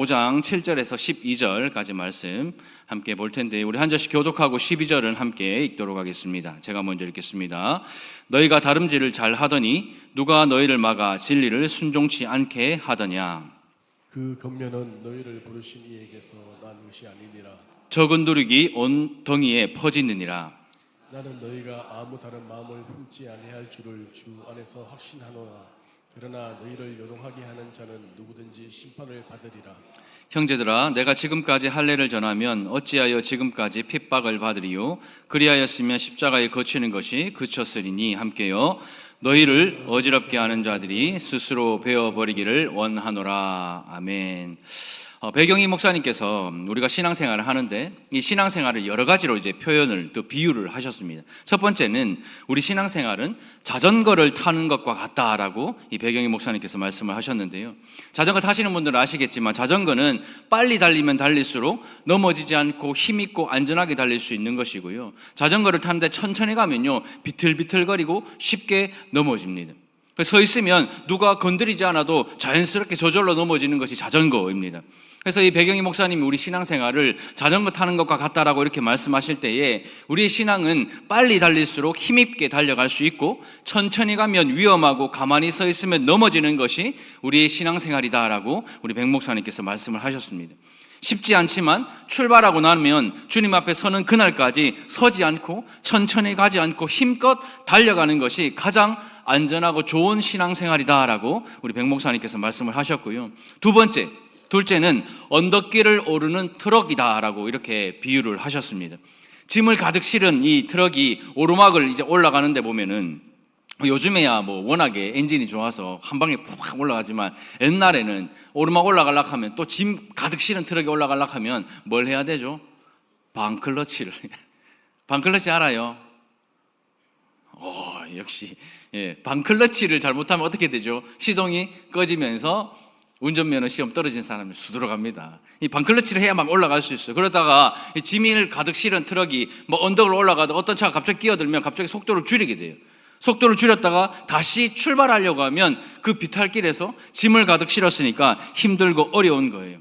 5장 7절에서 12절까지 말씀 함께 볼 텐데 우리 한 절씩 교독하고 12절은 함께 읽도록 하겠습니다. 제가 먼저 읽겠습니다. 너희가 다름질을 잘 하더니 누가 너희를 막아 진리를 순종치 않게 하더냐. 그 권면은 너희를 부르신 이에게서 난 것이 아니니라. 적은 누룩이 온 덩이에 퍼지느니라. 나는 너희가 아무 다른 마음을 품지 아니할 줄을 주 안에서 확신하노라. 그러나 너희를 요동하게 하는 자는 누구든지 심판을 받으리라. 형제들아, 내가 지금까지 할례를 전하면 어찌하여 지금까지 핍박을 받으리요? 그리하였으면 십자가에 거치는 것이 그쳤으리니 함께요. 너희를 어지럽게 하는 자들이 스스로 베어버리기를 원하노라. 아멘. 배경희 목사님께서 우리가 신앙생활을 하는데 이 신앙생활을 여러 가지로 이제 표현을 또 비유를 하셨습니다. 첫 번째는 우리 신앙생활은 자전거를 타는 것과 같다라고 이 배경희 목사님께서 말씀을 하셨는데요. 자전거 타시는 분들은 아시겠지만 자전거는 빨리 달리면 달릴수록 넘어지지 않고 힘있고 안전하게 달릴 수 있는 것이고요. 자전거를 타는데 천천히 가면요 비틀비틀거리고 쉽게 넘어집니다. 서 있으면 누가 건드리지 않아도 자연스럽게 저절로 넘어지는 것이 자전거입니다. 그래서 이 배경희 목사님이 우리 신앙생활을 자전거 타는 것과 같다라고 이렇게 말씀하실 때에 우리의 신앙은 빨리 달릴수록 힘있게 달려갈 수 있고 천천히 가면 위험하고 가만히 서 있으면 넘어지는 것이 우리의 신앙생활이다라고 우리 백 목사님께서 말씀을 하셨습니다. 쉽지 않지만 출발하고 나면 주님 앞에 서는 그날까지 서지 않고 천천히 가지 않고 힘껏 달려가는 것이 가장 안전하고 좋은 신앙생활이다라고 우리 백 목사님께서 말씀을 하셨고요. 둘째는 언덕길을 오르는 트럭이다라고 이렇게 비유를 하셨습니다. 짐을 가득 실은 이 트럭이 오르막을 이제 올라가는데 보면은 요즘에야 뭐 워낙에 엔진이 좋아서 한 방에 푹 올라가지만 옛날에는 오르막 올라가려고 하면 또 짐 가득 실은 트럭이 올라가려고 하면 뭘 해야 되죠? 방클러치를. 방클러치 알아요? 역시 방클러치를 잘못하면 어떻게 되죠? 시동이 꺼지면서 운전면허 시험 떨어진 사람이 수두룩 갑니다. 이 방클러치를 해야 막 올라갈 수 있어요. 그러다가 이 짐을 가득 실은 트럭이 뭐 언덕을 올라가다 어떤 차가 갑자기 끼어들면 갑자기 속도를 줄이게 돼요. 속도를 줄였다가 다시 출발하려고 하면 그 비탈길에서 짐을 가득 실었으니까 힘들고 어려운 거예요.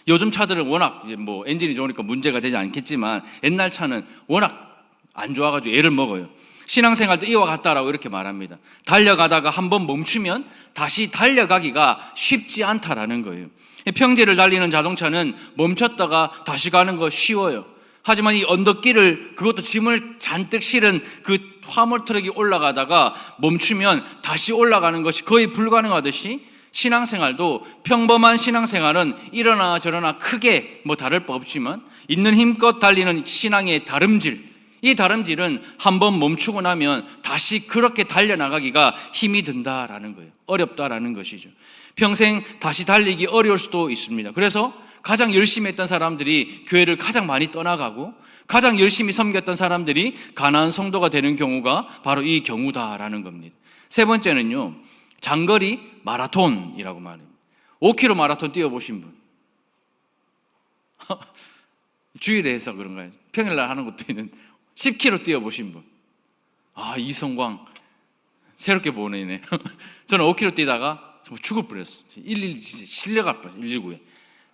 요즘 차들은 워낙 이제 뭐 엔진이 좋으니까 문제가 되지 않겠지만 옛날 차는 워낙 안 좋아가지고 애를 먹어요. 신앙생활도 이와 같다라고 이렇게 말합니다. 달려가다가 한번 멈추면 다시 달려가기가 쉽지 않다라는 거예요. 평지를 달리는 자동차는 멈췄다가 다시 가는 거 쉬워요. 하지만 이 언덕길을 그것도 짐을 잔뜩 실은 그 화물 트럭이 올라가다가 멈추면 다시 올라가는 것이 거의 불가능하듯이 신앙생활도 평범한 신앙생활은 이러나 저러나 크게 뭐 다를 바 없지만 있는 힘껏 달리는 신앙의 다름질, 이 다름질은 한번 멈추고 나면 다시 그렇게 달려나가기가 힘이 든다라는 거예요. 어렵다라는 것이죠. 평생 다시 달리기 어려울 수도 있습니다. 그래서 가장 열심히 했던 사람들이 교회를 가장 많이 떠나가고 가장 열심히 섬겼던 사람들이 가난한 성도가 되는 경우가 바로 이 경우다라는 겁니다. 세 번째는요, 장거리 마라톤이라고 말합니다. 5km 마라톤 뛰어보신 분? 주일에 해서 그런가요? 평일날 하는 것도 있는 10km 뛰어보신 분? 이성광 새롭게 보내네. 저는 5km 뛰다가 정말 죽을 뻔했어요. 112 진짜 실려갈 뻔했어요. 119에.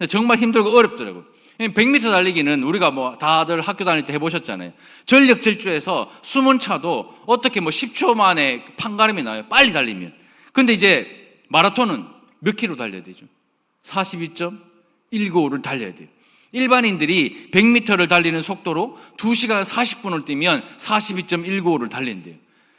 정말 힘들고 어렵더라고요. 100m 달리기는 우리가 뭐 다들 학교 다닐 때 해보셨잖아요. 전력 질주해서 숨은 차도 어떻게 뭐 10초 만에 판가름이 나요. 빨리 달리면. 근데 이제 마라톤은 몇 킬로 달려야 되죠? 42.195를 달려야 돼요. 일반인들이 100m를 달리는 속도로 2시간 40분을 뛰면 42.195를 달린대요.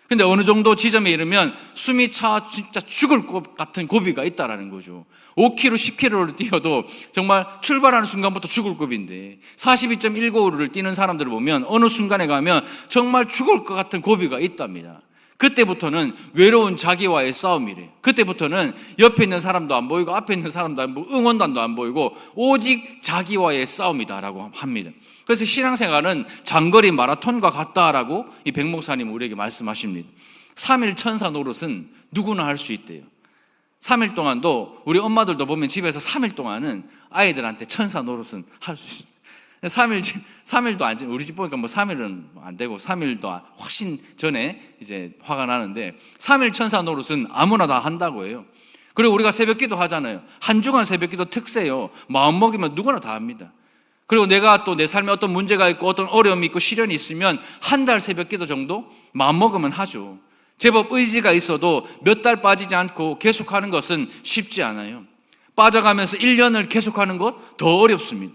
근데 어느 정도 지점에 이르면 숨이 차 진짜 죽을 것 같은 고비가 있다라는 거죠. 5km, 10km를 뛰어도 정말 출발하는 순간부터 죽을 고비인데 42.195를 뛰는 사람들을 보면 어느 순간에 가면 정말 죽을 것 같은 고비가 있답니다. 그때부터는 외로운 자기와의 싸움이래요. 그때부터는 옆에 있는 사람도 안 보이고 앞에 있는 사람도 안 보이고 응원단도 안 보이고 오직 자기와의 싸움이다라고 합니다. 그래서 신앙생활은 장거리 마라톤과 같다라고 이 백 목사님 우리에게 말씀하십니다. 3일 천사 노릇은 누구나 할 수 있대요. 3일 동안도 우리 엄마들도 보면 집에서 3일 동안은 아이들한테 천사 노릇은 할 수 있어요. 3일도 안, 우리 집 보니까 뭐 3일은 안 되고 3일도 훨씬 전에 이제 화가 나는데 3일 천사 노릇은 아무나 다 한다고 해요. 그리고 우리가 새벽기도 하잖아요. 한 주간 새벽기도 특세요. 마음먹으면 누구나 다 합니다. 그리고 내가 또 내 삶에 어떤 문제가 있고 어떤 어려움이 있고 시련이 있으면 한 달 새벽기도 정도 마음먹으면 하죠. 제법 의지가 있어도 몇 달 빠지지 않고 계속하는 것은 쉽지 않아요. 빠져가면서 1년을 계속하는 것 더 어렵습니다.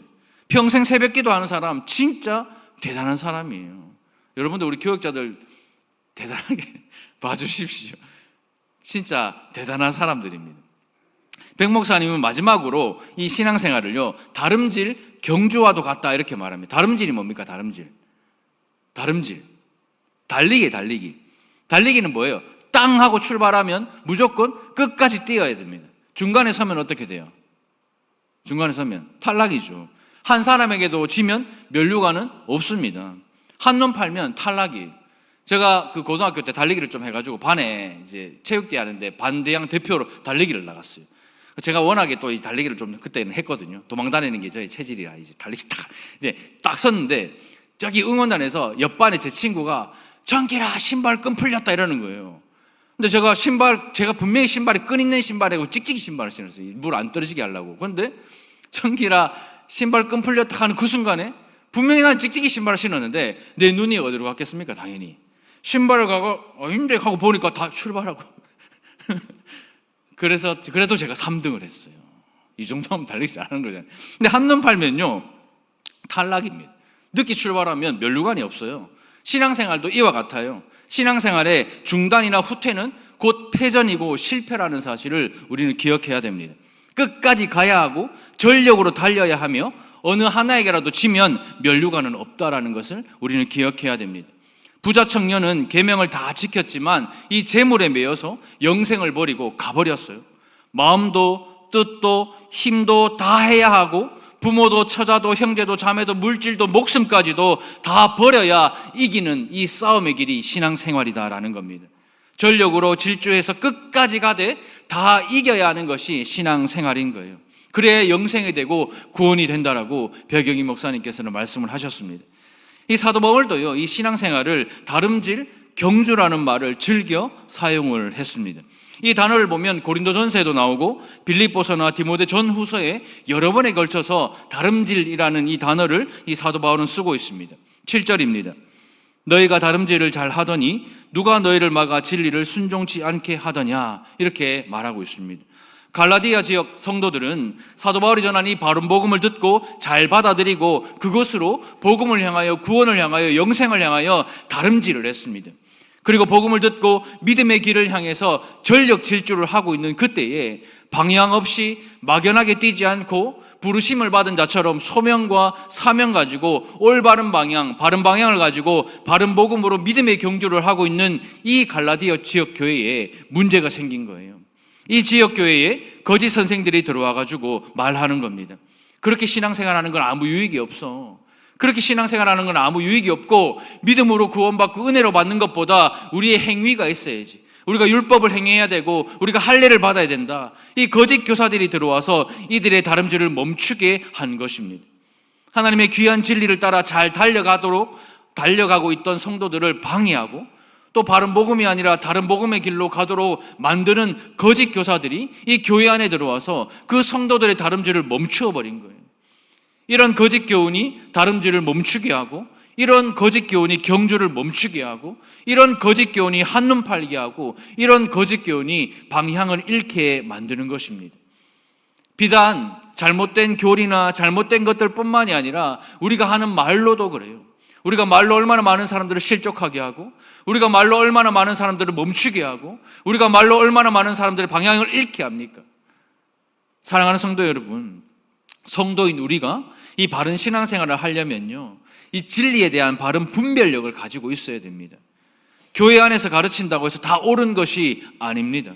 평생 새벽기도 하는 사람 진짜 대단한 사람이에요. 여러분들 우리 교육자들 대단하게 봐주십시오. 진짜 대단한 사람들입니다. 백 목사님은 마지막으로 이 신앙생활을요, 다름질 경주와도 같다 이렇게 말합니다. 다름질이 뭡니까? 다름질. 달리기. 달리기는 뭐예요? 땅 하고 출발하면 무조건 끝까지 뛰어야 됩니다. 중간에 서면 어떻게 돼요? 중간에 서면 탈락이죠. 한 사람에게도 지면 면류관은 없습니다. 한눈 팔면 탈락이에요. 제가 그 고등학교 때 달리기를 좀 해가지고 반에 이제 체육대회 하는데 반대항 대표로 달리기를 나갔어요. 제가 워낙에 또 이 달리기를 좀 그때는 했거든요. 도망 다니는 게 저의 체질이라 이제 달리기 딱 섰는데 저기 응원단에서 옆반에 제 친구가 정기라 신발 끈 풀렸다 이러는 거예요. 근데 제가 분명히 신발이 끈 있는 신발이고 찍찍이 신발을 신었어요. 물 안 떨어지게 하려고. 그런데 정기라 신발 끈 풀렸다 하는 그 순간에 분명히 난 찍찍이 신발을 신었는데 내 눈이 어디로 갔겠습니까? 당연히 신발을 가고 아닌데 하고 보니까 다 출발하고 그래도 제가 3등을 했어요. 이 정도면 달리기 잘하는 거잖아요. 근데 한눈 팔면요 탈락입니다. 늦게 출발하면 면류관이 없어요. 신앙생활도 이와 같아요. 신앙생활의 중단이나 후퇴는 곧 패전이고 실패라는 사실을 우리는 기억해야 됩니다. 끝까지 가야 하고 전력으로 달려야 하며 어느 하나에게라도 지면 면류관은 없다라는 것을 우리는 기억해야 됩니다. 부자 청년은 계명을 다 지켰지만 이 재물에 매여서 영생을 버리고 가버렸어요. 마음도 뜻도 힘도 다 해야 하고 부모도 처자도 형제도 자매도 물질도 목숨까지도 다 버려야 이기는 이 싸움의 길이 신앙생활이다라는 겁니다. 전력으로 질주해서 끝까지 가되 다 이겨야 하는 것이 신앙생활인 거예요. 그래야 영생이 되고 구원이 된다라고 벽영희 목사님께서는 말씀을 하셨습니다. 이 사도 바울도요, 이 신앙생활을 다름질, 경주라는 말을 즐겨 사용을 했습니다. 이 단어를 보면 고린도전서에도 나오고 빌립보서나 디모데 전후서에 여러 번에 걸쳐서 다름질이라는 이 단어를 이 사도 바울은 쓰고 있습니다. 7절입니다. 너희가 다름질을 잘 하더니 누가 너희를 막아 진리를 순종치 않게 하더냐 이렇게 말하고 있습니다. 갈라디아 지역 성도들은 사도 바울이 전한 이 바른 복음을 듣고 잘 받아들이고 그것으로 복음을 향하여 구원을 향하여 영생을 향하여 다름질을 했습니다. 그리고 복음을 듣고 믿음의 길을 향해서 전력 질주를 하고 있는 그때에 방향 없이 막연하게 뛰지 않고 부르심을 받은 자처럼 소명과 사명 가지고 올바른 방향, 바른 방향을 가지고 바른 복음으로 믿음의 경주를 하고 있는 이 갈라디아 지역 교회에 문제가 생긴 거예요. 이 지역 교회에 거짓 선생들이 들어와 가지고 말하는 겁니다. 그렇게 신앙생활하는 건 아무 유익이 없어. 그렇게 신앙생활하는 건 아무 유익이 없고 믿음으로 구원받고 은혜로 받는 것보다 우리의 행위가 있어야지. 우리가 율법을 행해야 되고 우리가 할례를 받아야 된다. 이 거짓 교사들이 들어와서 이들의 다름질을 멈추게 한 것입니다. 하나님의 귀한 진리를 따라 잘 달려가고 있던 성도들을 방해하고 또 바른 복음이 아니라 다른 복음의 길로 가도록 만드는 거짓 교사들이 이 교회 안에 들어와서 그 성도들의 다름질을 멈추어 버린 거예요. 이런 거짓 교훈이 다름질을 멈추게 하고 이런 거짓 교훈이 경주를 멈추게 하고 이런 거짓 교훈이 한눈 팔게 하고 이런 거짓 교훈이 방향을 잃게 만드는 것입니다. 비단 잘못된 교리나 잘못된 것들뿐만이 아니라 우리가 하는 말로도 그래요. 우리가 말로 얼마나 많은 사람들을 실족하게 하고 우리가 말로 얼마나 많은 사람들을 멈추게 하고 우리가 말로 얼마나 많은 사람들의 방향을 잃게 합니까? 사랑하는 성도 여러분, 성도인 우리가 이 바른 신앙생활을 하려면요, 이 진리에 대한 바른 분별력을 가지고 있어야 됩니다. 교회 안에서 가르친다고 해서 다 옳은 것이 아닙니다.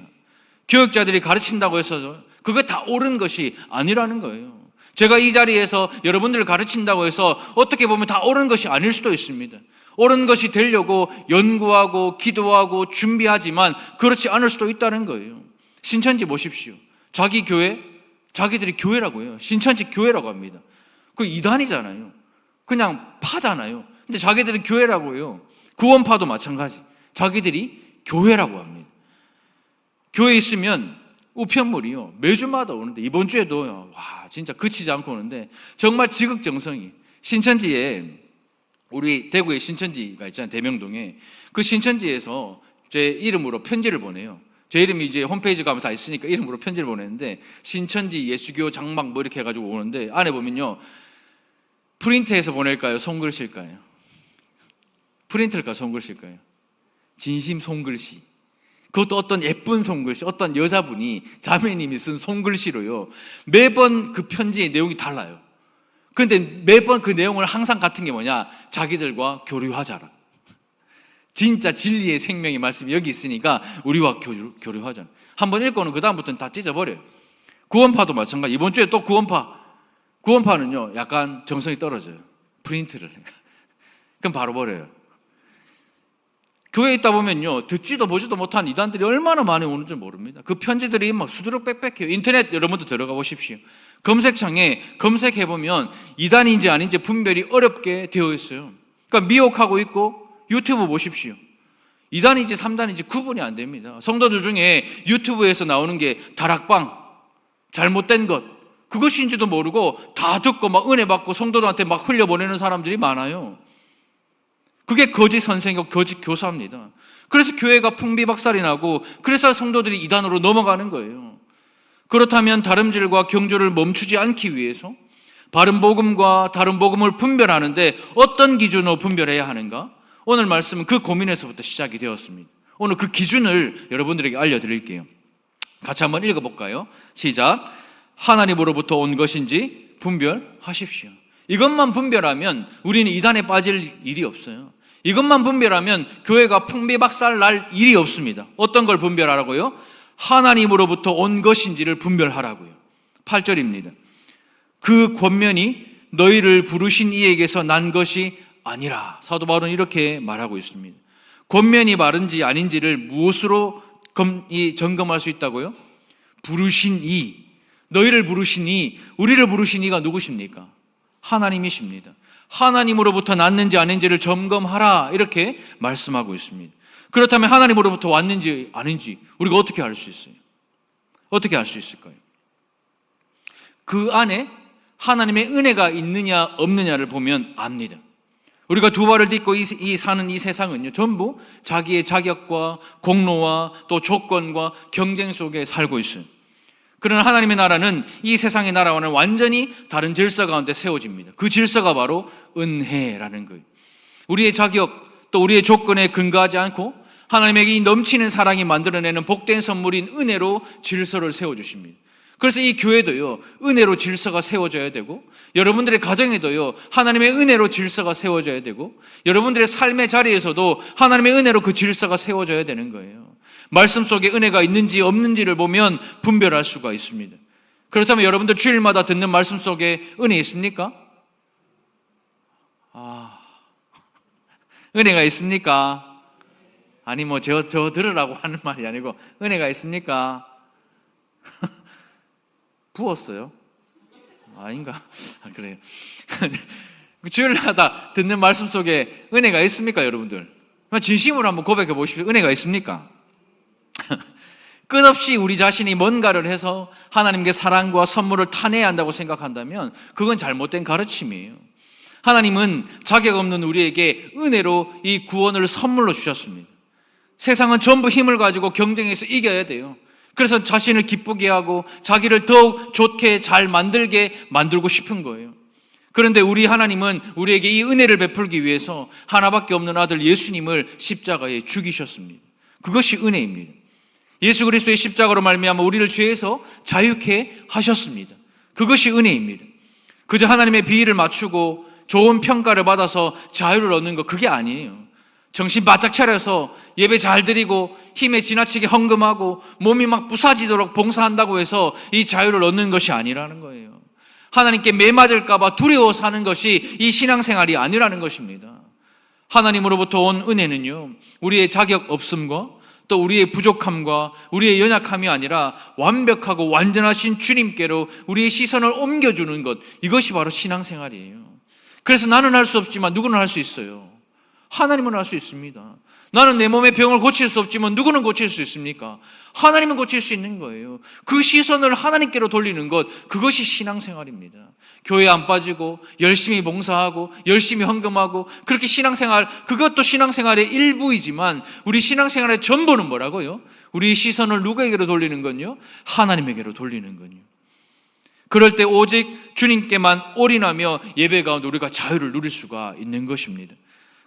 교육자들이 가르친다고 해서 그게 다 옳은 것이 아니라는 거예요. 제가 이 자리에서 여러분들을 가르친다고 해서 어떻게 보면 다 옳은 것이 아닐 수도 있습니다. 옳은 것이 되려고 연구하고 기도하고 준비하지만 그렇지 않을 수도 있다는 거예요. 신천지 보십시오. 자기 교회, 자기들이 교회라고 해요. 신천지 교회라고 합니다. 그 이단이잖아요. 그냥 파잖아요. 근데 자기들은 교회라고 해요. 구원파도 마찬가지. 자기들이 교회라고 합니다. 교회에 있으면 우편물이요. 매주마다 오는데 이번 주에도 와 진짜 그치지 않고 오는데 정말 지극정성이 신천지에 우리 대구에 신천지가 있잖아요. 대명동에 그 신천지에서 제 이름으로 편지를 보내요. 제 이름이 이제 홈페이지 가면 다 있으니까 이름으로 편지를 보내는데 신천지 예수교 장막 뭐 이렇게 해가지고 오는데 안에 보면요 프린트해서 보낼까요? 손글씨일까요? 프린트일까 손글씨일까요? 진심 손글씨. 그것도 어떤 예쁜 손글씨, 어떤 여자분이 자매님이 쓴 손글씨로요 매번 그 편지의 내용이 달라요. 그런데 매번 그 내용을 항상 같은 게 뭐냐? 자기들과 교류하자라. 진짜 진리의 생명의 말씀이 여기 있으니까 우리와 교류하자. 한번 읽고는 그 다음부터는 다 찢어버려요. 구원파도 마찬가지. 이번 주에 또 구원파는요 약간 정성이 떨어져요. 프린트를 그럼 바로 버려요. 교회에 있다 보면요 듣지도 보지도 못한 이단들이 얼마나 많이 오는지 모릅니다. 그 편지들이 막 수두룩 빽빽해요. 인터넷 여러분도 들어가 보십시오. 검색창에 검색해보면 이단인지 아닌지 분별이 어렵게 되어 있어요. 그러니까 미혹하고 있고 유튜브 보십시오. 2단인지 3단인지 구분이 안 됩니다. 성도들 중에 유튜브에서 나오는 게 다락방, 잘못된 것, 그것인지도 모르고 다 듣고 막 은혜 받고 성도들한테 막 흘려보내는 사람들이 많아요. 그게 거짓 선생이고 거짓 교사입니다. 그래서 교회가 풍비박살이 나고 그래서 성도들이 이단으로 넘어가는 거예요. 그렇다면 다름질과 경주를 멈추지 않기 위해서 바른 복음과 다른 복음을 분별하는데 어떤 기준으로 분별해야 하는가? 오늘 말씀은 그 고민에서부터 시작이 되었습니다. 오늘 그 기준을 여러분들에게 알려드릴게요. 같이 한번 읽어볼까요? 시작. 하나님으로부터 온 것인지 분별하십시오. 이것만 분별하면 우리는 이단에 빠질 일이 없어요. 이것만 분별하면 교회가 풍비박살 날 일이 없습니다. 어떤 걸 분별하라고요? 하나님으로부터 온 것인지를 분별하라고요. 8절입니다. 그 권면이 너희를 부르신 이에게서 난 것이 아니라. 사도 바울은 이렇게 말하고 있습니다. 권면이 바른지 아닌지를 무엇으로 점검할 수 있다고요? 부르신 이, 너희를 부르신 이, 우리를 부르신 이가 누구십니까? 하나님이십니다. 하나님으로부터 났는지 아닌지를 점검하라 이렇게 말씀하고 있습니다. 그렇다면 하나님으로부터 왔는지 아닌지 우리가 어떻게 알 수 있어요? 어떻게 알 수 있을까요? 그 안에 하나님의 은혜가 있느냐 없느냐를 보면 압니다. 우리가 두 발을 딛고 사는 이 세상은요 전부 자기의 자격과 공로와 또 조건과 경쟁 속에 살고 있어요. 그러나 하나님의 나라는 이 세상의 나라와는 완전히 다른 질서 가운데 세워집니다. 그 질서가 바로 은혜라는 거예요. 우리의 자격 또 우리의 조건에 근거하지 않고 하나님에게 이 넘치는 사랑이 만들어내는 복된 선물인 은혜로 질서를 세워주십니다. 그래서 이 교회도요 은혜로 질서가 세워져야 되고 여러분들의 가정에도요 하나님의 은혜로 질서가 세워져야 되고 여러분들의 삶의 자리에서도 하나님의 은혜로 그 질서가 세워져야 되는 거예요. 말씀 속에 은혜가 있는지 없는지를 보면 분별할 수가 있습니다. 그렇다면 여러분들 주일마다 듣는 말씀 속에 은혜 있습니까? 은혜가 있습니까? 아니 저 들으라고 하는 말이 아니고 은혜가 있습니까? 부었어요? 아닌가? 그래요. 주일마다 듣는 말씀 속에 은혜가 있습니까, 여러분들? 진심으로 한번 고백해 보십시오. 은혜가 있습니까? 끝없이 우리 자신이 뭔가를 해서 하나님께 사랑과 선물을 타내야 한다고 생각한다면 그건 잘못된 가르침이에요. 하나님은 자격 없는 우리에게 은혜로 이 구원을 선물로 주셨습니다. 세상은 전부 힘을 가지고 경쟁해서 이겨야 돼요. 그래서 자신을 기쁘게 하고 자기를 더욱 좋게 잘 만들고 싶은 거예요. 그런데 우리 하나님은 우리에게 이 은혜를 베풀기 위해서 하나밖에 없는 아들 예수님을 십자가에 죽이셨습니다. 그것이 은혜입니다. 예수 그리스도의 십자가로 말미암아 우리를 죄에서 자유케 하셨습니다. 그것이 은혜입니다. 그저 하나님의 비위를 맞추고 좋은 평가를 받아서 자유를 얻는 것, 그게 아니에요. 정신 바짝 차려서 예배 잘 드리고 힘에 지나치게 헌금하고 몸이 막 부사지도록 봉사한다고 해서 이 자유를 얻는 것이 아니라는 거예요. 하나님께 매맞을까 봐 두려워 사는 것이 이 신앙생활이 아니라는 것입니다. 하나님으로부터 온 은혜는요 우리의 자격 없음과 또 우리의 부족함과 우리의 연약함이 아니라 완벽하고 완전하신 주님께로 우리의 시선을 옮겨주는 것, 이것이 바로 신앙생활이에요. 그래서 나는 할 수 없지만 누구는 할 수 있어요. 하나님은 할 수 있습니다. 나는 내 몸의 병을 고칠 수 없지만 누구는 고칠 수 있습니까? 하나님은 고칠 수 있는 거예요. 그 시선을 하나님께로 돌리는 것, 그것이 신앙생활입니다. 교회 안 빠지고 열심히 봉사하고 열심히 헌금하고 그렇게 신앙생활, 그것도 신앙생활의 일부이지만 우리 신앙생활의 전부는 뭐라고요? 우리 시선을 누구에게로 돌리는 건요? 하나님에게로 돌리는 건요. 그럴 때 오직 주님께만 올인하며 예배 가운데 우리가 자유를 누릴 수가 있는 것입니다.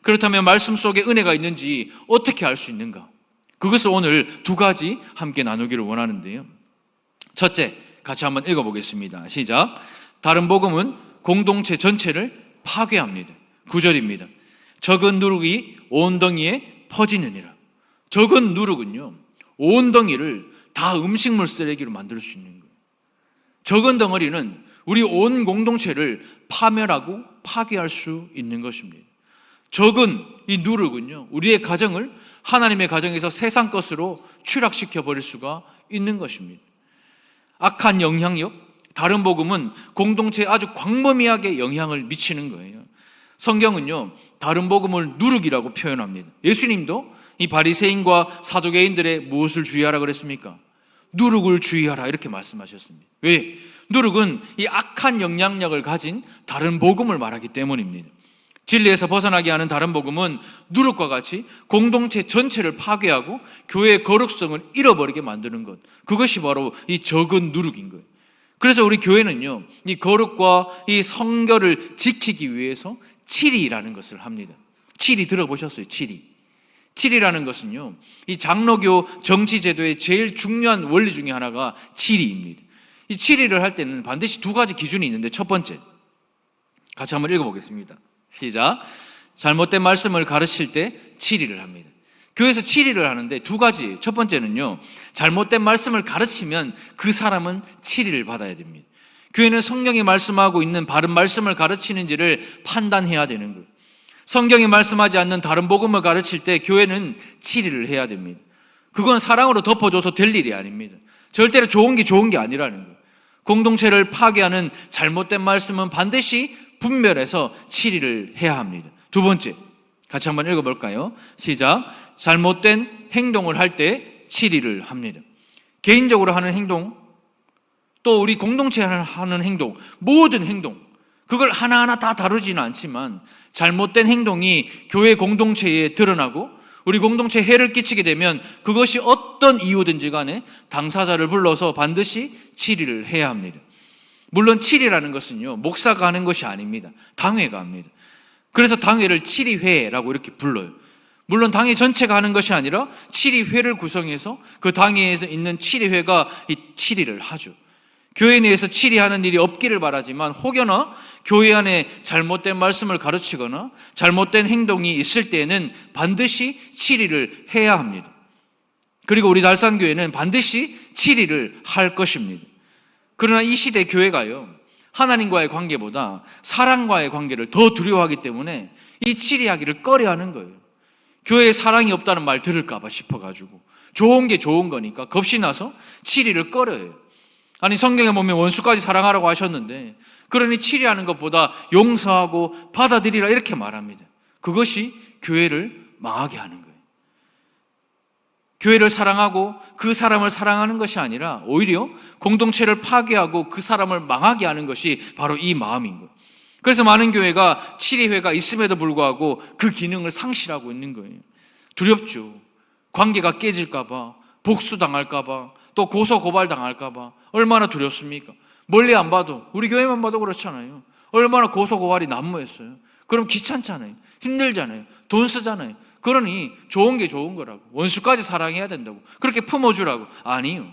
그렇다면 말씀 속에 은혜가 있는지 어떻게 알 수 있는가? 그것을 오늘 두 가지 함께 나누기를 원하는데요. 첫째, 같이 한번 읽어보겠습니다. 시작. 다른 복음은 공동체 전체를 파괴합니다. 9절입니다. 적은 누룩이 온 덩이에 퍼지느니라. 적은 누룩은요, 온 덩이를 다 음식물 쓰레기로 만들 수 있는 거예요. 적은 덩어리는 우리 온 공동체를 파멸하고 파괴할 수 있는 것입니다. 적은 이 누룩은요, 우리의 가정을 하나님의 가정에서 세상 것으로 추락시켜 버릴 수가 있는 것입니다. 악한 영향력, 다른 복음은 공동체에 아주 광범위하게 영향을 미치는 거예요. 성경은요, 다른 복음을 누룩이라고 표현합니다. 예수님도 이 바리새인과 사두개인들의 무엇을 주의하라 그랬습니까? 누룩을 주의하라 이렇게 말씀하셨습니다. 왜? 누룩은 이 악한 영향력을 가진 다른 복음을 말하기 때문입니다. 진리에서 벗어나게 하는 다른 복음은 누룩과 같이 공동체 전체를 파괴하고 교회의 거룩성을 잃어버리게 만드는 것, 그것이 바로 이 적은 누룩인 거예요. 그래서 우리 교회는요, 이 거룩과 이 성결을 지키기 위해서 칠이라는 것을 합니다. 칠이 들어보셨어요? 칠이라는 것은요, 이 장로교 정치제도의 제일 중요한 원리 중에 하나가 칠이입니다. 이 칠이를 할 때는 반드시 두 가지 기준이 있는데, 첫 번째, 같이 한번 읽어보겠습니다. 시작. 잘못된 말씀을 가르칠 때 칠이를 합니다. 교회에서 칠이를 하는데 두 가지. 첫 번째는요, 잘못된 말씀을 가르치면 그 사람은 칠이를 받아야 됩니다. 교회는 성경이 말씀하고 있는 바른 말씀을 가르치는지를 판단해야 되는 거예요. 성경이 말씀하지 않는 다른 복음을 가르칠 때 교회는 칠이를 해야 됩니다. 그건 사랑으로 덮어줘서 될 일이 아닙니다. 절대로 좋은 게 아니라는 거예요. 공동체를 파괴하는 잘못된 말씀은 반드시 분별해서 칠이를 해야 합니다. 두 번째, 같이 한번 읽어볼까요? 시작. 잘못된 행동을 할 때 칠이를 합니다. 개인적으로 하는 행동, 또 우리 공동체 하는 행동, 모든 행동, 그걸 하나하나 다 다루지는 않지만 잘못된 행동이 교회 공동체에 드러나고 우리 공동체에 해를 끼치게 되면 그것이 어떤 이유든지 간에 당사자를 불러서 반드시 칠이를 해야 합니다. 물론 칠이라는 것은요, 목사가 하는 것이 아닙니다. 당회가 합니다. 그래서 당회를 칠이회라고 이렇게 불러요. 물론 당회 전체가 하는 것이 아니라 칠이회를 구성해서 그 당회에 있는 칠이회가 이 칠이를 하죠. 교회 내에서 칠이하는 일이 없기를 바라지만 혹여나 교회 안에 잘못된 말씀을 가르치거나 잘못된 행동이 있을 때에는 반드시 칠이를 해야 합니다. 그리고 우리 달산교회는 반드시 칠이를 할 것입니다. 그러나 이 시대 교회가요, 하나님과의 관계보다 사랑과의 관계를 더 두려워하기 때문에 이 칠이하기를 꺼려하는 거예요. 교회에 사랑이 없다는 말 들을까 봐 싶어가지고 좋은 게 좋은 거니까 겁이 나서 칠이를 꺼려해요. 아니, 성경에 보면 원수까지 사랑하라고 하셨는데 그러니 칠이하는 것보다 용서하고 받아들이라 이렇게 말합니다. 그것이 교회를 망하게 하는 거예요. 교회를 사랑하고 그 사람을 사랑하는 것이 아니라 오히려 공동체를 파괴하고 그 사람을 망하게 하는 것이 바로 이 마음인 거예요. 그래서 많은 교회가 칠이회가 있음에도 불구하고 그 기능을 상실하고 있는 거예요. 두렵죠. 관계가 깨질까 봐, 복수당할까 봐, 또 고소고발당할까 봐 얼마나 두렵습니까? 멀리 안 봐도, 우리 교회만 봐도 그렇잖아요. 얼마나 고소고발이 난무했어요. 그럼 귀찮잖아요. 힘들잖아요. 돈 쓰잖아요. 그러니 좋은 게 좋은 거라고, 원수까지 사랑해야 된다고, 그렇게 품어주라고. 아니요,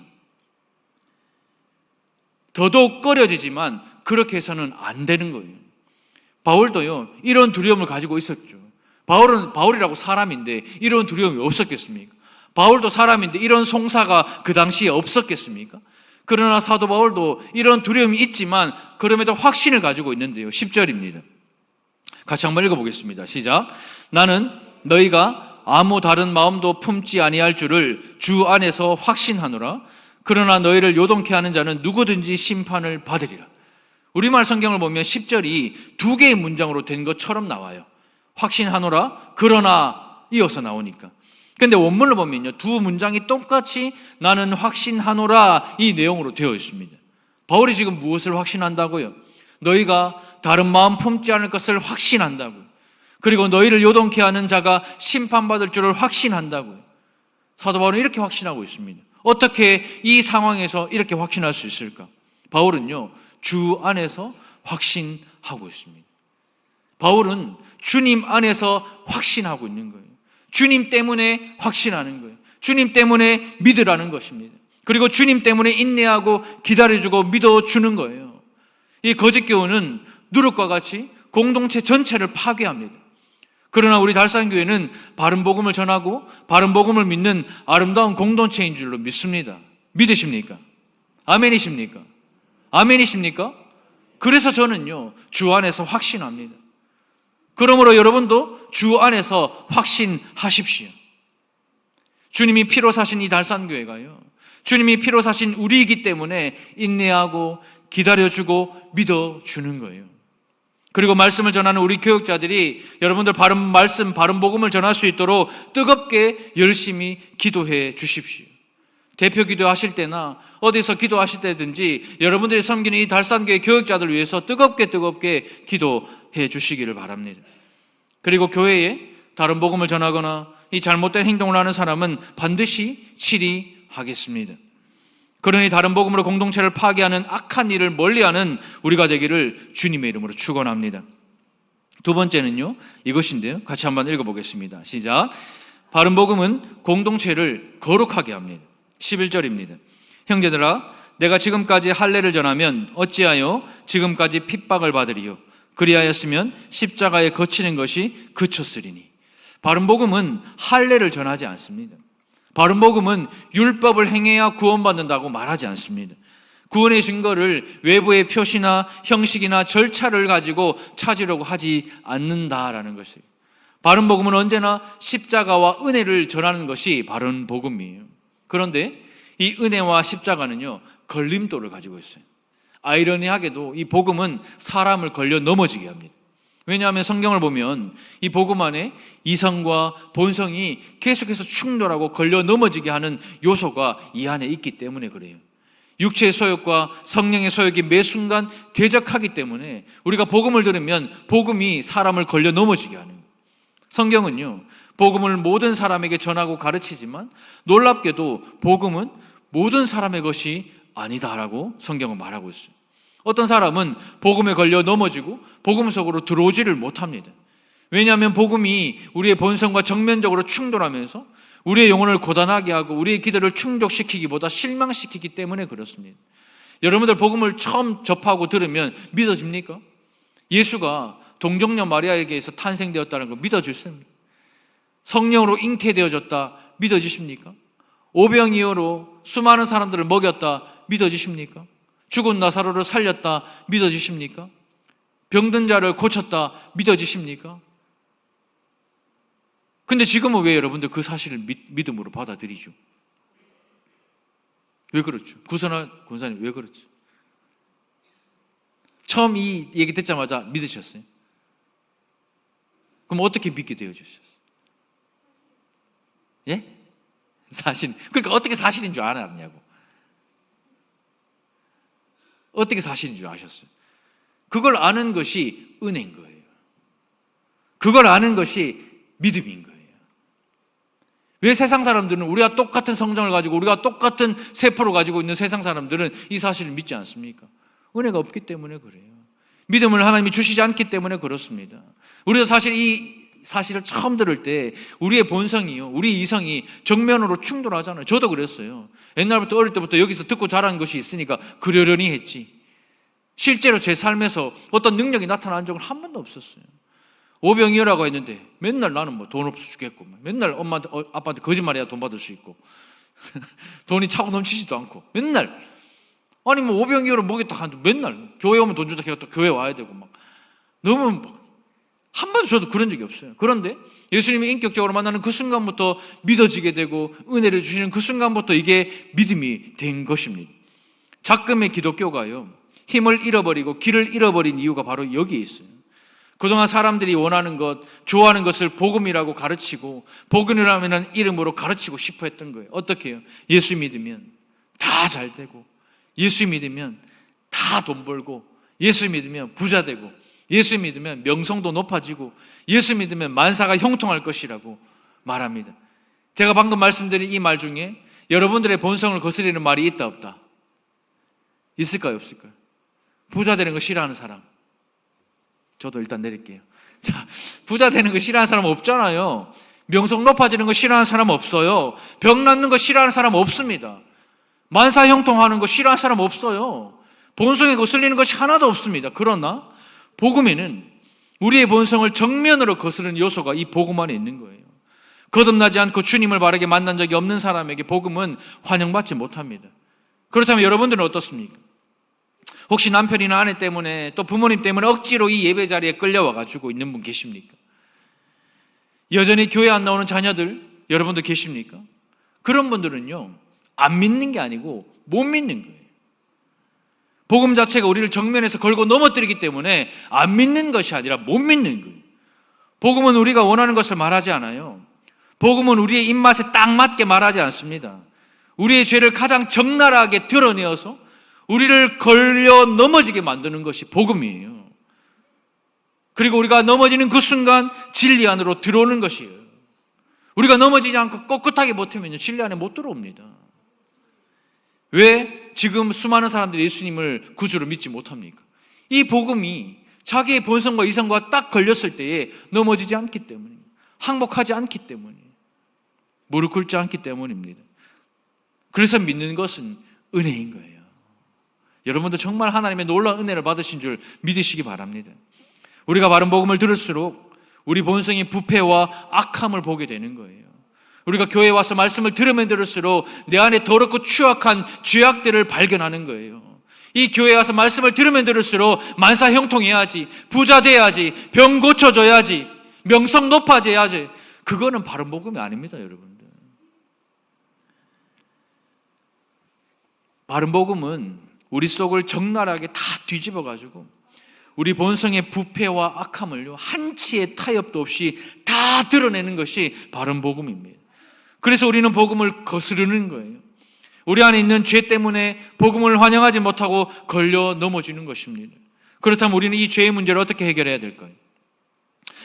더더욱 꺼려지지만 그렇게 해서는 안 되는 거예요. 바울도요, 이런 두려움을 가지고 있었죠. 바울이라고 사람인데 이런 두려움이 없었겠습니까? 바울도 사람인데 이런 송사가 그 당시에 없었겠습니까? 그러나 사도 바울도 이런 두려움이 있지만 그럼에도 확신을 가지고 있는데요. 10절입니다. 같이 한번 읽어보겠습니다. 시작. 나는 너희가 아무 다른 마음도 품지 아니할 줄을 주 안에서 확신하노라. 그러나 너희를 요동케 하는 자는 누구든지 심판을 받으리라. 우리말 성경을 보면 10절이 두 개의 문장으로 된 것처럼 나와요. 확신하노라, 그러나 이어서 나오니까. 근데 원문을 보면요, 두 문장이 똑같이 나는 확신하노라 이 내용으로 되어 있습니다. 바울이 지금 무엇을 확신한다고요? 너희가 다른 마음 품지 않을 것을 확신한다고요. 그리고 너희를 요동케 하는 자가 심판받을 줄을 확신한다고요. 사도 바울은 이렇게 확신하고 있습니다. 어떻게 이 상황에서 이렇게 확신할 수 있을까? 바울은요, 주 안에서 확신하고 있습니다. 바울은 주님 안에서 확신하고 있는 거예요. 주님 때문에 확신하는 거예요. 주님 때문에 믿으라는 것입니다. 그리고 주님 때문에 인내하고 기다려주고 믿어주는 거예요. 이 거짓 교훈은 누룩과 같이 공동체 전체를 파괴합니다. 그러나 우리 달산교회는 바른 복음을 전하고 바른 복음을 믿는 아름다운 공동체인 줄로 믿습니다. 믿으십니까? 아멘이십니까? 아멘이십니까? 그래서 저는요, 주 안에서 확신합니다. 그러므로 여러분도 주 안에서 확신하십시오. 주님이 피로 사신 이 달산교회가요, 주님이 피로 사신 우리이기 때문에 인내하고 기다려주고 믿어주는 거예요. 그리고 말씀을 전하는 우리 교육자들이 여러분들 바른 말씀, 바른 복음을 전할 수 있도록 뜨겁게 열심히 기도해 주십시오. 대표 기도하실 때나 어디서 기도하실 때든지 여러분들이 섬기는 이 달산교회 교육자들 위해서 뜨겁게 기도해 주시기를 바랍니다. 그리고 교회에 다른 복음을 전하거나 이 잘못된 행동을 하는 사람은 반드시 치리하겠습니다. 그러니 다른 복음으로 공동체를 파괴하는 악한 일을 멀리하는 우리가 되기를 주님의 이름으로 축원합니다. 두 번째는요, 이것인데요, 같이 한번 읽어보겠습니다. 시작. 바른 복음은 공동체를 거룩하게 합니다. 11절입니다. 형제들아, 내가 지금까지 할례를 전하면 어찌하여 지금까지 핍박을 받으리요? 그리하였으면 십자가에 거치는 것이 그쳤으리니. 바른 복음은 할례를 전하지 않습니다. 바른 복음은 율법을 행해야 구원받는다고 말하지 않습니다. 구원의 증거를 외부의 표시나 형식이나 절차를 가지고 찾으려고 하지 않는다라는 것이에요. 바른 복음은 언제나 십자가와 은혜를 전하는 것이 바른 복음이에요. 그런데 이 은혜와 십자가는요, 걸림돌을 가지고 있어요. 아이러니하게도 이 복음은 사람을 걸려 넘어지게 합니다. 왜냐하면 성경을 보면 이 복음 안에 이성과 본성이 계속해서 충돌하고 걸려 넘어지게 하는 요소가 이 안에 있기 때문에 그래요. 육체의 소욕과 성령의 소욕이 매 순간 대적하기 때문에 우리가 복음을 들으면 복음이 사람을 걸려 넘어지게 하는 거예요. 성경은요, 복음을 모든 사람에게 전하고 가르치지만 놀랍게도 복음은 모든 사람의 것이 아니다라고 성경은 말하고 있어요. 어떤 사람은 복음에 걸려 넘어지고 복음 속으로 들어오지를 못합니다. 왜냐하면 복음이 우리의 본성과 정면적으로 충돌하면서 우리의 영혼을 고단하게 하고 우리의 기도를 충족시키기보다 실망시키기 때문에 그렇습니다. 여러분들 복음을 처음 접하고 들으면 믿어집니까? 예수가 동정녀 마리아에게서 탄생되었다는 거 믿어지십니까? 성령으로 잉태되어졌다 믿어지십니까? 오병이어로 수많은 사람들을 먹였다 믿어지십니까? 죽은 나사로를 살렸다 믿어지십니까? 병든 자를 고쳤다 믿어지십니까? 근데 지금은 왜 여러분들 그 사실을 믿음으로 받아들이죠? 왜 그렇죠? 구선아 권사님 왜 그렇죠? 처음 이 얘기 듣자마자 믿으셨어요? 그럼 어떻게 믿게 되어주셨어요? 예? 사실, 그러니까 어떻게 사실인 줄 알았냐고. 어떻게 사실인 줄 아셨어요? 그걸 아는 것이 은혜인 거예요. 그걸 아는 것이 믿음인 거예요. 왜 세상 사람들은 우리가 똑같은 성정을 가지고 우리가 똑같은 세포를 가지고 있는 세상 사람들은 이 사실을 믿지 않습니까? 은혜가 없기 때문에 그래요. 믿음을 하나님이 주시지 않기 때문에 그렇습니다. 우리도 사실 이 사실을 처음 들을 때 우리의 본성이요, 우리 이성이 정면으로 충돌하잖아요. 저도 그랬어요. 옛날부터 어릴 때부터 여기서 듣고 자란 것이 있으니까 그러려니 했지. 실제로 제 삶에서 어떤 능력이 나타난 적은 한 번도 없었어요. 오병이어라고 했는데 맨날 나는 뭐 돈 없어 죽겠고 맨날 엄마한테 아빠한테 거짓말해야 돈 받을 수 있고 돈이 차고 넘치지도 않고 맨날 아니 뭐 오병이어를 먹였다 하는데 맨날 교회 오면 돈 주다 해가 또 교회 와야 되고 막 너무 막 한 번도 저도 그런 적이 없어요. 그런데 예수님이 인격적으로 만나는 그 순간부터 믿어지게 되고 은혜를 주시는 그 순간부터 이게 믿음이 된 것입니다. 작금의 기독교가요, 힘을 잃어버리고 길을 잃어버린 이유가 바로 여기에 있어요. 그동안 사람들이 원하는 것, 좋아하는 것을 복음이라고 가르치고 복음이라는 이름으로 가르치고 싶어 했던 거예요. 어떻게 해요? 예수 믿으면 다 잘 되고, 예수 믿으면 다 돈 벌고, 예수 믿으면 부자 되고, 예수 믿으면 명성도 높아지고, 예수 믿으면 만사가 형통할 것이라고 말합니다. 제가 방금 말씀드린 이 말 중에 여러분들의 본성을 거스리는 말이 있다 없다? 있을까요 없을까요? 부자 되는 거 싫어하는 사람, 저도 일단 내릴게요. 자, 부자 되는 거 싫어하는 사람 없잖아요. 명성 높아지는 거 싫어하는 사람 없어요. 병 낫는 거 싫어하는 사람 없습니다. 만사 형통하는 거 싫어하는 사람 없어요. 본성에 거슬리는 것이 하나도 없습니다. 그러나 복음에는 우리의 본성을 정면으로 거스르는 요소가 이 복음 안에 있는 거예요. 거듭나지 않고 주님을 바르게 만난 적이 없는 사람에게 복음은 환영받지 못합니다. 그렇다면 여러분들은 어떻습니까? 혹시 남편이나 아내 때문에 또 부모님 때문에 억지로 이 예배 자리에 끌려와가지고 있는 분 계십니까? 여전히 교회 안 나오는 자녀들 여러분들 계십니까? 그런 분들은요, 안 믿는 게 아니고 못 믿는 거예요. 복음 자체가 우리를 정면에서 걸고 넘어뜨리기 때문에 안 믿는 것이 아니라 못 믿는 거예요. 복음은 우리가 원하는 것을 말하지 않아요. 복음은 우리의 입맛에 딱 맞게 말하지 않습니다. 우리의 죄를 가장 적나라하게 드러내어서 우리를 걸려 넘어지게 만드는 것이 복음이에요. 그리고 우리가 넘어지는 그 순간 진리 안으로 들어오는 것이에요. 우리가 넘어지지 않고 꼿꼿하게 버티면 진리 안에 못 들어옵니다. 왜 지금 수많은 사람들이 예수님을 구주로 믿지 못합니까? 이 복음이 자기의 본성과 이성과 딱 걸렸을 때에 넘어지지 않기 때문입니다. 항복하지 않기 때문이에요. 무릎 꿇지 않기 때문입니다. 그래서 믿는 것은 은혜인 거예요. 여러분도 정말 하나님의 놀라운 은혜를 받으신 줄 믿으시기 바랍니다. 우리가 바른 복음을 들을수록 우리 본성의 부패와 악함을 보게 되는 거예요. 우리가 교회에 와서 말씀을 들으면 들을수록 내 안에 더럽고 추악한 죄악들을 발견하는 거예요. 이 교회에 와서 말씀을 들으면 들을수록 만사 형통해야지, 부자 돼야지, 병 고쳐줘야지, 명성 높아져야지. 그거는 바른 복음이 아닙니다, 여러분들. 바른 복음은 우리 속을 적나라하게 다 뒤집어가지고 우리 본성의 부패와 악함을요, 한치의 타협도 없이 다 드러내는 것이 바른 복음입니다. 그래서 우리는 복음을 거스르는 거예요. 우리 안에 있는 죄 때문에 복음을 환영하지 못하고 걸려 넘어지는 것입니다. 그렇다면 우리는 이 죄의 문제를 어떻게 해결해야 될까요?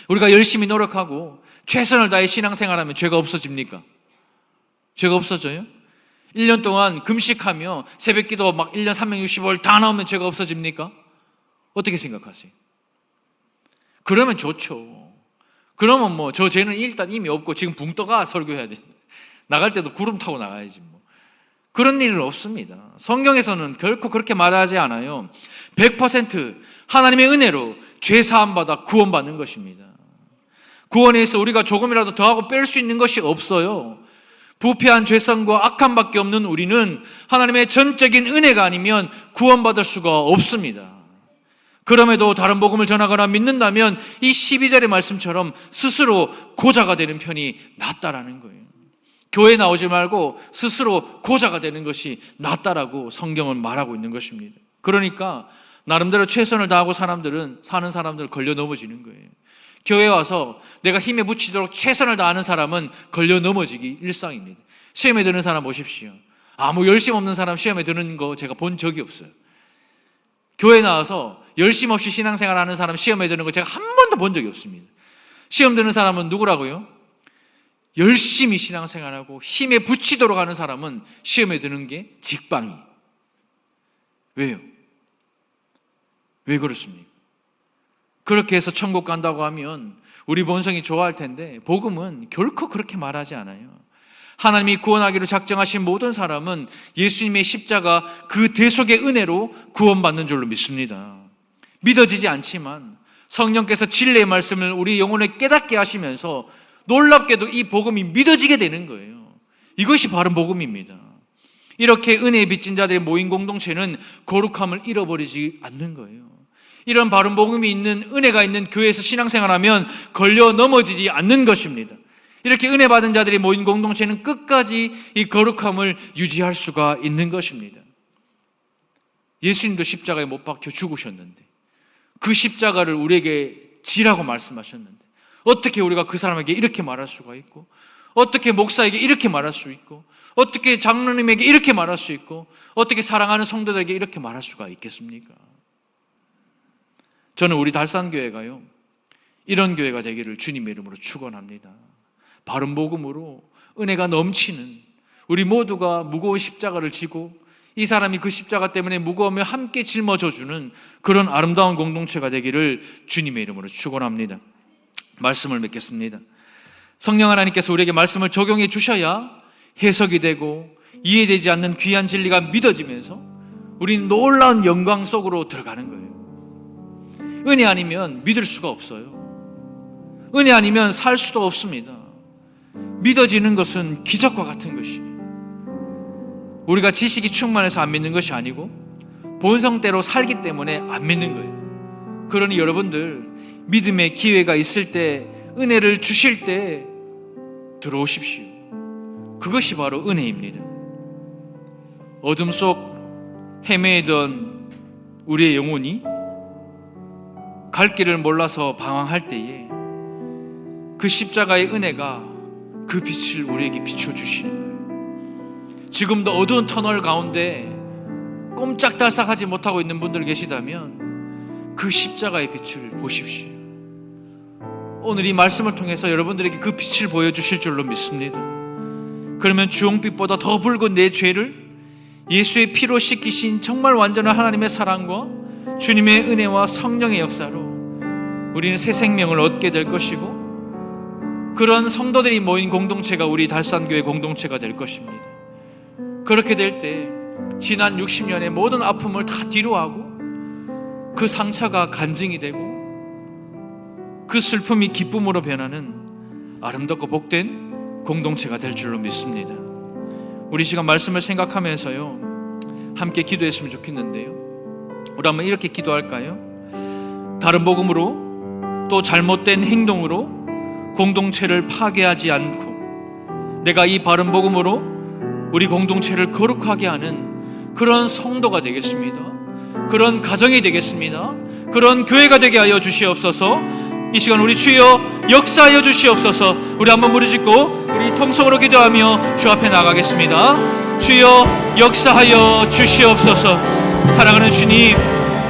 우리가 열심히 노력하고 최선을 다해 신앙생활하면 죄가 없어집니까? 죄가 없어져요? 1년 동안 금식하며 새벽기도 막 1년 365일 다 나오면 죄가 없어집니까? 어떻게 생각하세요? 그러면 좋죠. 그러면 뭐 저 죄는 일단 이미 없고 지금 붕 떠가 설교해야 돼. 나갈 때도 구름 타고 나가야지 뭐. 그런 일은 없습니다. 성경에서는 결코 그렇게 말하지 않아요. 100% 하나님의 은혜로 죄 사함 받아 구원받는 것입니다. 구원에 있어 우리가 조금이라도 더하고 뺄 수 있는 것이 없어요. 부패한 죄성과 악함밖에 없는 우리는 하나님의 전적인 은혜가 아니면 구원받을 수가 없습니다. 그럼에도 다른 복음을 전하거나 믿는다면 이 12절의 말씀처럼 스스로 고자가 되는 편이 낫다라는 거예요. 교회 나오지 말고 스스로 고자가 되는 것이 낫다라고 성경은 말하고 있는 것입니다. 그러니까 나름대로 최선을 다하고 사는 사람들은 걸려 넘어지는 거예요. 교회에 와서 내가 힘에 묻히도록 최선을 다하는 사람은 걸려 넘어지기 일상입니다. 시험에 드는 사람 보십시오. 아무 열심 없는 사람 시험에 드는 거 제가 본 적이 없어요. 교회 나와서 열심 없이 신앙생활하는 사람 시험에 드는 거 제가 한 번도 본 적이 없습니다. 시험 드는 사람은 누구라고요? 열심히 신앙생활하고 힘에 붙이도록 하는 사람은 시험에 드는 게 직방이. 왜요? 왜 그렇습니까? 그렇게 해서 천국 간다고 하면 우리 본성이 좋아할 텐데 복음은 결코 그렇게 말하지 않아요. 하나님이 구원하기로 작정하신 모든 사람은 예수님의 십자가 그 대속의 은혜로 구원받는 줄로 믿습니다. 믿어지지 않지만 성령께서 진리의 말씀을 우리 영혼에 깨닫게 하시면서 놀랍게도 이 복음이 믿어지게 되는 거예요. 이것이 바른 복음입니다. 이렇게 은혜에 빚진 자들의 모인 공동체는 거룩함을 잃어버리지 않는 거예요. 이런 바른 복음이 있는 은혜가 있는 교회에서 신앙생활하면 걸려 넘어지지 않는 것입니다. 이렇게 은혜 받은 자들이 모인 공동체는 끝까지 이 거룩함을 유지할 수가 있는 것입니다. 예수님도 십자가에 못 박혀 죽으셨는데 그 십자가를 우리에게 지라고 말씀하셨는데 어떻게 우리가 그 사람에게 이렇게 말할 수가 있고, 어떻게 목사에게 이렇게 말할 수 있고, 어떻게 장로님에게 이렇게 말할 수 있고, 어떻게 사랑하는 성도들에게 이렇게 말할 수가 있겠습니까? 저는 우리 달산교회가요, 이런 교회가 되기를 주님의 이름으로 축원합니다. 바른 복음으로 은혜가 넘치는, 우리 모두가 무거운 십자가를 지고 이 사람이 그 십자가 때문에 무거우며 함께 짊어져 주는 그런 아름다운 공동체가 되기를 주님의 이름으로 축원합니다. 말씀을 맺겠습니다. 성령 하나님께서 우리에게 말씀을 적용해 주셔야 해석이 되고 이해되지 않는 귀한 진리가 믿어지면서 우리는 놀라운 영광 속으로 들어가는 거예요. 은혜 아니면 믿을 수가 없어요. 은혜 아니면 살 수도 없습니다. 믿어지는 것은 기적과 같은 것이, 우리가 지식이 충만해서 안 믿는 것이 아니고 본성대로 살기 때문에 안 믿는 거예요. 그러니 여러분들, 믿음의 기회가 있을 때, 은혜를 주실 때 들어오십시오. 그것이 바로 은혜입니다. 어둠 속 헤매던 우리의 영혼이 갈 길을 몰라서 방황할 때에 그 십자가의 은혜가 그 빛을 우리에게 비춰주시는 거예요. 지금도 어두운 터널 가운데 꼼짝달싹하지 못하고 있는 분들 계시다면 그 십자가의 빛을 보십시오. 오늘 이 말씀을 통해서 여러분들에게 그 빛을 보여주실 줄로 믿습니다. 그러면 주홍빛보다 더 붉은 내 죄를 예수의 피로 씻기신 정말 완전한 하나님의 사랑과 주님의 은혜와 성령의 역사로 우리는 새 생명을 얻게 될 것이고, 그런 성도들이 모인 공동체가 우리 달산교회 공동체가 될 것입니다. 그렇게 될 때 지난 60년의 모든 아픔을 다 뒤로하고 그 상처가 간증이 되고 그 슬픔이 기쁨으로 변하는 아름답고 복된 공동체가 될 줄로 믿습니다. 우리 시간 말씀을 생각하면서요, 함께 기도했으면 좋겠는데요, 우리 한번 이렇게 기도할까요? 다른 복음으로 또 잘못된 행동으로 공동체를 파괴하지 않고 내가 이 바른 복음으로 우리 공동체를 거룩하게 하는 그런 성도가 되겠습니다. 그런 가정이 되겠습니다. 그런 교회가 되게 하여 주시옵소서. 이 시간 우리 주여 역사하여 주시옵소서. 우리 한번 무릎짓고 우리 통성으로 기도하며 주 앞에 나가겠습니다. 주여 역사하여 주시옵소서. 사랑하는 주님,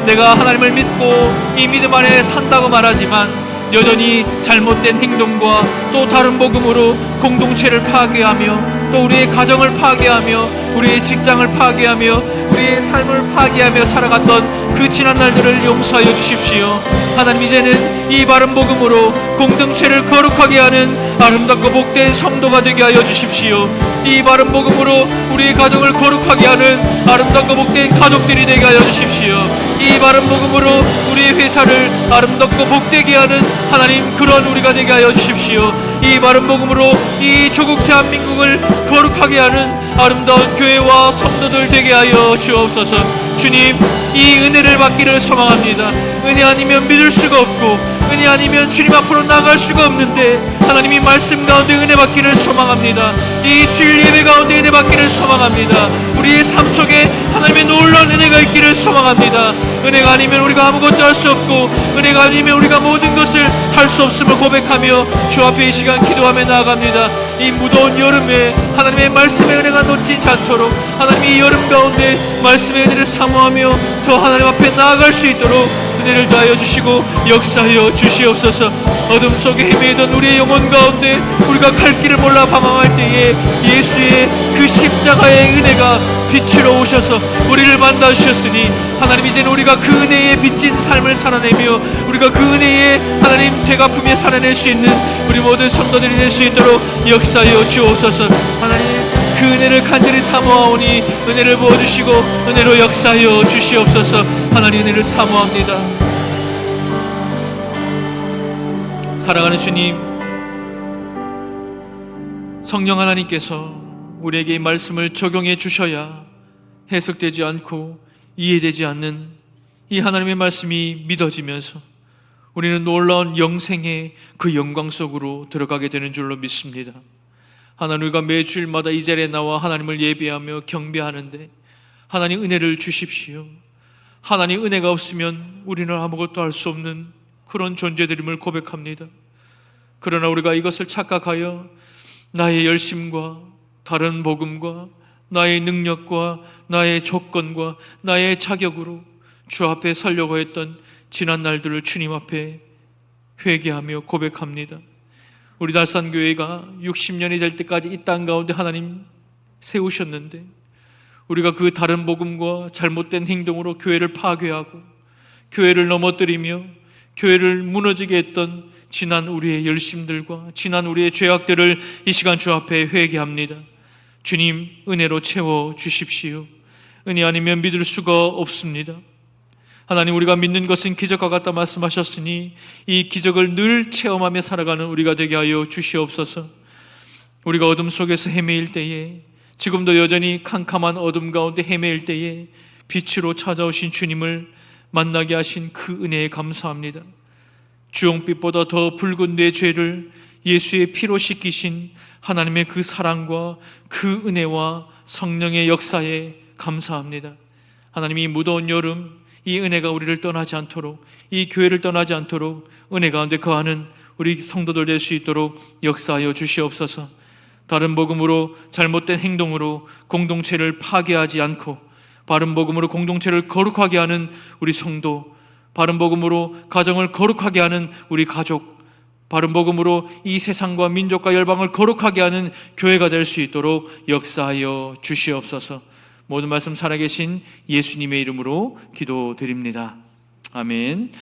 내가 하나님을 믿고 이 믿음 안에 산다고 말하지만 여전히 잘못된 행동과 또 다른 복음으로 공동체를 파괴하며 또 우리의 가정을 파괴하며 우리의 직장을 파괴하며 우리의 삶을 파괴하며 살아갔던 그 지난 날들을 용서하여 주십시오. 하나님, 이제는 이 바른 복음으로 공동체를 거룩하게 하는 아름답고 복된 성도가 되게 하여 주십시오. 이 바른 복음으로 우리의 가정을 거룩하게 하는 아름답고 복된 가족들이 되게 하여 주십시오. 이 바른 복음으로 우리의 회사를 아름답고 복되게 하는 하나님, 그런 우리가 되게 하여 주십시오. 이 바른 복음으로 이 조국 대한민국을 거룩하게 하는 아름다운 교회와 성도들 되게 하여 주옵소서. 주님, 이 은혜를 받기를 소망합니다. 은혜 아니면 믿을 수가 없고 은혜 아니면 주님 앞으로 나갈 수가 없는데, 하나님이 말씀 가운데 은혜 받기를 소망합니다. 이 주일 예배 가운데 은혜 받기를 소망합니다. 우리의 삶 속에 하나님의 놀라운 은혜가 있기를 소망합니다. 은혜가 아니면 우리가 아무것도 할 수 없고 은혜가 아니면 우리가 모든 것을 할 수 없음을 고백하며 주 앞에 이 시간 기도하며 나아갑니다. 이 무더운 여름에 하나님의 말씀의 은혜가 놓치지 않도록 하나님이 이 여름 가운데 말씀의 은혜를 사모하며 더 하나님 앞에 나아갈 수 있도록 은혜를 더하여 주시고 역사하여 주시옵소서. 어둠 속에 헤매던 우리의 영혼 가운데 우리가 갈 길을 몰라 방황할 때에 예수의 그 십자가의 은혜가 빛으로 오셔서 우리를 만나 주셨으니, 하나님, 이제는 우리가 그 은혜에 빚진 삶을 살아내며 우리가 그 은혜에 하나님 되갚으며 살아낼 수 있는 우리 모든 성도들이 될 수 있도록 역사하여 주옵소서. 하나님, 그 은혜를 간절히 사모하오니 은혜를 부어주시고 은혜로 역사하여 주시옵소서. 하나님, 은혜를 사모합니다. 사랑하는 주님, 성령 하나님께서 우리에게 이 말씀을 적용해 주셔야 해석되지 않고 이해되지 않는 이 하나님의 말씀이 믿어지면서 우리는 놀라운 영생의 그 영광 속으로 들어가게 되는 줄로 믿습니다. 하나님, 우리가 매주일마다 이 자리에 나와 하나님을 예배하며 경배하는데 하나님, 은혜를 주십시오. 하나님, 은혜가 없으면 우리는 아무것도 할 수 없는 그런 존재들임을 고백합니다. 그러나 우리가 이것을 착각하여 나의 열심과 다른 복음과 나의 능력과 나의 조건과 나의 자격으로 주 앞에 서려고 했던 지난 날들을 주님 앞에 회개하며 고백합니다. 우리 달산교회가 60년이 될 때까지 이 땅 가운데 하나님 세우셨는데 우리가 그 다른 복음과 잘못된 행동으로 교회를 파괴하고 교회를 넘어뜨리며 교회를 무너지게 했던 지난 우리의 열심들과 지난 우리의 죄악들을 이 시간 주 앞에 회개합니다. 주님, 은혜로 채워 주십시오. 은혜 아니면 믿을 수가 없습니다. 하나님, 우리가 믿는 것은 기적과 같다 말씀하셨으니 이 기적을 늘 체험하며 살아가는 우리가 되게 하여 주시옵소서. 우리가 어둠 속에서 헤매일 때에, 지금도 여전히 캄캄한 어둠 가운데 헤매일 때에 빛으로 찾아오신 주님을 만나게 하신 그 은혜에 감사합니다. 주홍빛보다 더 붉은 내 죄를 예수의 피로 씻기신 하나님의 그 사랑과 그 은혜와 성령의 역사에 감사합니다. 하나님, 이 무더운 여름 이 은혜가 우리를 떠나지 않도록, 이 교회를 떠나지 않도록 은혜 가운데 거하는 우리 성도들 될 수 있도록 역사하여 주시옵소서. 다른 복음으로 잘못된 행동으로 공동체를 파괴하지 않고 바른 복음으로 공동체를 거룩하게 하는 우리 성도, 바른 복음으로 가정을 거룩하게 하는 우리 가족, 바른 복음으로 이 세상과 민족과 열방을 거룩하게 하는 교회가 될 수 있도록 역사하여 주시옵소서. 모든 말씀 살아계신 예수님의 이름으로 기도드립니다. 아멘.